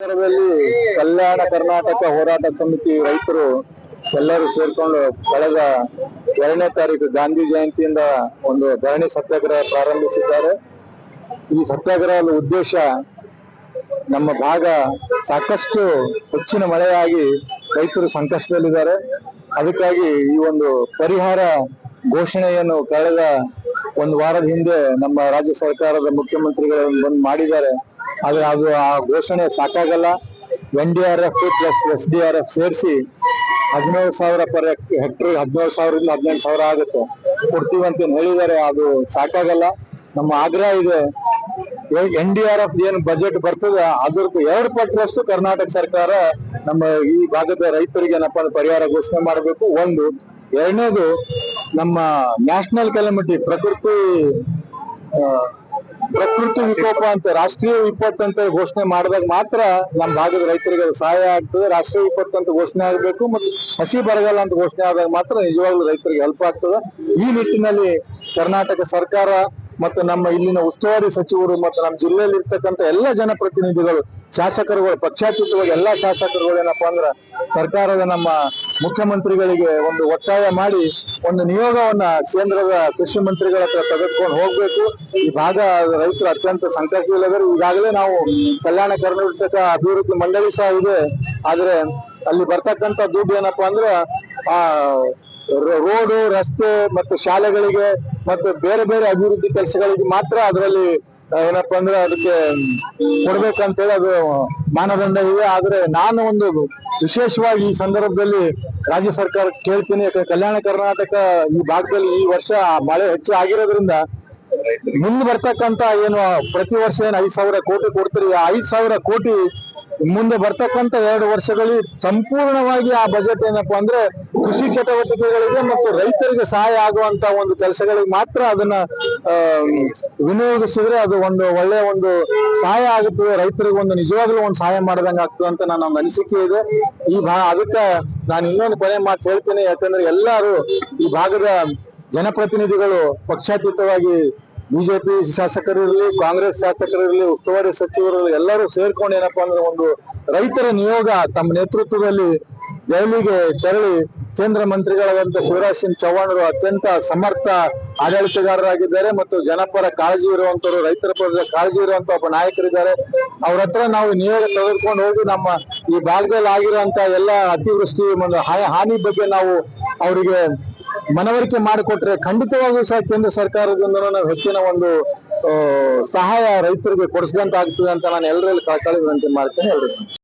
ನಗರದಲ್ಲಿ ಕಲ್ಯಾಣ ಕರ್ನಾಟಕ ಹೋರಾಟ ಸಮಿತಿ ರೈತರು ಎಲ್ಲರೂ ಸೇರ್ಕೊಂಡು ಕಳೆದ 2ನೇ ತಾರೀಕು ಗಾಂಧಿ ಜಯಂತಿಯಿಂದ ಒಂದು ಧರಣಿ ಸತ್ಯಾಗ್ರಹ ಪ್ರಾರಂಭಿಸಿದ್ದಾರೆ. ಈ ಸತ್ಯಾಗ್ರಹದ ಉದ್ದೇಶ ನಮ್ಮ ಭಾಗ ಸಾಕಷ್ಟು ಹೆಚ್ಚಿನ ಮಳೆಯಾಗಿ ರೈತರು ಸಂಕಷ್ಟದಲ್ಲಿದ್ದಾರೆ. ಅದಕ್ಕಾಗಿ ಈ ಒಂದು ಪರಿಹಾರ ಘೋಷಣೆಯನ್ನು ಕಳೆದ ಒಂದು ವಾರದ ಹಿಂದೆ ನಮ್ಮ ರಾಜ್ಯ ಸರ್ಕಾರದ ಮುಖ್ಯಮಂತ್ರಿಗಳು ಬಂದು ಮಾಡಿದ್ದಾರೆ. ಆದ್ರೆ ಅದು ಆ ಘೋಷಣೆ ಸಾಕಾಗಲ್ಲ. NDRF ಪ್ಲಸ್ SDRF ಸೇರಿಸಿ 17,000 ಪರ್ ಹೆಕ್ಟರ್ 17,000ರಿಂದ 18,000 ಆಗುತ್ತೆ ಕೊಡ್ತೀವಂತ ಹೇಳಿದ್ದಾರೆ. ಅದು ಸಾಕಾಗಲ್ಲ. ನಮ್ಮ ಆಗ್ರಹ ಇದೆ, NDRF ಏನು ಬಜೆಟ್ ಬರ್ತದ ಅದ್ರದ್ದು 2 ಪಟ್ಟರಷ್ಟು ಕರ್ನಾಟಕ ಸರ್ಕಾರ ನಮ್ಮ ಈ ಭಾಗದ ರೈತರಿಗೆ ಏನಪ್ಪಾ ಪರಿಹಾರ ಘೋಷಣೆ ಮಾಡಬೇಕು. ಒಂದು. ಎರಡನೇದು, ನಮ್ಮ ನ್ಯಾಷನಲ್ ಕೆಲಮಿಟಿ ಪ್ರಕೃತಿ ವಿಕೋಪ ಅಂತ ರಾಷ್ಟ್ರೀಯ ವಿಪತ್ತು ಅಂತ ಘೋಷಣೆ ಮಾಡಿದಾಗ ಮಾತ್ರ ನಮ್ಮ ಭಾಗದ ರೈತರಿಗೆ ಸಹಾಯ ಆಗ್ತದೆ. ರಾಷ್ಟ್ರೀಯ ವಿಪತ್ತು ಅಂತ ಘೋಷಣೆ ಆಗಬೇಕು ಮತ್ತು ಹಸಿ ಬರಗಾಲ ಅಂತ ಘೋಷಣೆ ಆದಾಗ ಮಾತ್ರ ನಿಜವಾಗ್ಲೂ ರೈತರಿಗೆ ಹೆಲ್ಪ್ ಆಗ್ತದೆ. ಈ ನಿಟ್ಟಿನಲ್ಲಿ ಕರ್ನಾಟಕ ಸರ್ಕಾರ ಮತ್ತು ನಮ್ಮ ಇಲ್ಲಿನ ಉಸ್ತುವಾರಿ ಸಚಿವರು ಮತ್ತು ನಮ್ಮ ಜಿಲ್ಲೆಯಲ್ಲಿ ಇರ್ತಕ್ಕಂಥ ಎಲ್ಲ ಜನಪ್ರತಿನಿಧಿಗಳು, ಶಾಸಕರುಗಳು, ಪಕ್ಷಾತೀತವಾಗಿ ಎಲ್ಲಾ ಶಾಸಕರುಗಳು ಏನಪ್ಪಾ ಅಂದ್ರ ಸರ್ಕಾರದ ನಮ್ಮ ಮುಖ್ಯಮಂತ್ರಿಗಳಿಗೆ ಒಂದು ಒತ್ತಾಯ ಮಾಡಿ ಒಂದು ನಿಯೋಗವನ್ನ ಕೇಂದ್ರದ ಕೃಷಿ ಮಂತ್ರಿಗಳ ಹತ್ರ ತೆಗೆದುಕೊಂಡು ಹೋಗ್ಬೇಕು. ಈ ಭಾಗ ರೈತರು ಅತ್ಯಂತ ಸಂಕಷ್ಟದಲ್ಲಿದ್ದಾರೆ. ಈಗಾಗಲೇ ನಾವು ಕಲ್ಯಾಣ ಕರ್ನಾಟಕ ಅಭಿವೃದ್ಧಿ ಮಂಡಳಿ ಸಹ ಇದೆ. ಆದ್ರೆ ಅಲ್ಲಿ ಬರ್ತಕ್ಕಂಥ ದುಡ್ಡು ಏನಪ್ಪಾ ಅಂದ್ರ ಆ ರೋಡು, ರಸ್ತೆ ಮತ್ತು ಶಾಲೆಗಳಿಗೆ ಮತ್ತು ಬೇರೆ ಬೇರೆ ಅಭಿವೃದ್ಧಿ ಕೆಲಸಗಳಿಗೆ ಮಾತ್ರ ಅದರಲ್ಲಿ ಏನಪ್ಪಾ ಅಂದ್ರೆ ಅದಕ್ಕೆ ಕೊಡ್ಬೇಕಂತೇಳಿ ಅದು ಮಾನದಂಡ ಇದೆ. ಆದ್ರೆ ನಾನು ಒಂದು ವಿಶೇಷವಾಗಿ ಈ ಸಂದರ್ಭದಲ್ಲಿ ರಾಜ್ಯ ಸರ್ಕಾರ ಕೇಳ್ತೀನಿ. ಯಾಕಂದ್ರೆ ಕಲ್ಯಾಣ ಕರ್ನಾಟಕ ಈ ಭಾಗದಲ್ಲಿ ಈ ವರ್ಷ ಮಳೆ ಹೆಚ್ಚು ಆಗಿರೋದ್ರಿಂದ ಮುಂದೆ ಬರ್ತಕ್ಕಂತ ಏನು ಪ್ರತಿ ವರ್ಷ ಏನು 5,000 ಕೋಟಿ ಕೊಡ್ತೀರಿ, 5,000 ಕೋಟಿ ಮುಂದೆ ಬರ್ತಕ್ಕಂತ 2 ವರ್ಷಗಳಲ್ಲಿ ಸಂಪೂರ್ಣವಾಗಿ ಆ ಬಜೆಟ್ ಏನಪ್ಪಾ ಅಂದ್ರೆ ಕೃಷಿ ಚಟುವಟಿಕೆಗಳಿಗೆ ಮತ್ತು ರೈತರಿಗೆ ಸಹಾಯ ಆಗುವಂತ ಒಂದು ಕೆಲಸಗಳಿಗೆ ಮಾತ್ರ ಅದನ್ನ ವಿನಿಯೋಗಿಸಿದ್ರೆ ಅದು ಒಂದು ಒಳ್ಳೆಯ ಒಂದು ಸಹಾಯ ಆಗುತ್ತದೆ. ರೈತರಿಗೆ ಒಂದು ನಿಜವಾಗ್ಲೂ ಒಂದು ಸಹಾಯ ಮಾಡ್ದಂಗ ಆಗ್ತದೆ ಅಂತ ನನ್ನ ಒಂದು ಅನಿಸಿಕೆ ಇದೆ. ಅದಕ್ಕೆ ನಾನು ಇನ್ನೊಂದು ಕೊನೆ ಮಾತು ಹೇಳ್ತೇನೆ. ಯಾಕಂದ್ರೆ ಎಲ್ಲರೂ ಈ ಭಾಗದ ಜನಪ್ರತಿನಿಧಿಗಳು ಪಕ್ಷಾತೀತವಾಗಿ ಬಿಜೆಪಿ ಶಾಸಕರಿರಲಿ, ಕಾಂಗ್ರೆಸ್ ಶಾಸಕರಿರಲಿ, ಉಸ್ತುವಾರಿ ಸಚಿವರು ಎಲ್ಲರೂ ಸೇರ್ಕೊಂಡು ಏನಪ್ಪಾ ಅಂದ್ರೆ ಒಂದು ರೈತರ ನಿಯೋಗ ತಮ್ಮ ನೇತೃತ್ವದಲ್ಲಿ ದೆಹಲಿಗೆ ತೆರಳಿ ಕೇಂದ್ರ ಮಂತ್ರಿಗಳಾದಂತ ಶಿವರಾಜ್ ಸಿಂಗ್ ಚೌಹಾಣರು ಅತ್ಯಂತ ಸಮರ್ಥ ಆಡಳಿತಗಾರರಾಗಿದ್ದಾರೆ ಮತ್ತು ಜನಪರ ಕಾಳಜಿ ಇರುವಂತವರು, ರೈತರ ಪರ ಕಾಳಜಿ ಇರುವಂತ ಒಬ್ಬ ನಾಯಕರಿದ್ದಾರೆ. ಅವ್ರ ಹತ್ರ ನಾವು ನಿಯೋಗ ತೆಗೆದುಕೊಂಡು ಹೋಗಿ ನಮ್ಮ ಈ ಭಾಗದಲ್ಲಿ ಆಗಿರುವಂತ ಎಲ್ಲ ಅತಿವೃಷ್ಟಿ ಒಂದು ಹಾನಿ ಬಗ್ಗೆ ನಾವು ಅವರಿಗೆ ಮನವರಿಕೆ ಮಾಡಿಕೊಟ್ರೆ ಖಂಡಿತವಾಗೂ ಸಹ ಕೇಂದ್ರ ಸರ್ಕಾರದಿಂದ ನಾವು ಹೆಚ್ಚಿನ ಒಂದು ಸಹಾಯ ರೈತರಿಗೆ ಕೊಡಿಸಿದಂತ ಆಗ್ತದೆ ಅಂತ ನಾನು ಎಲ್ಲರಲ್ಲಿ ಕಳಕಳಿ ವಿನಂತಿ ಮಾಡ್ತೇನೆ.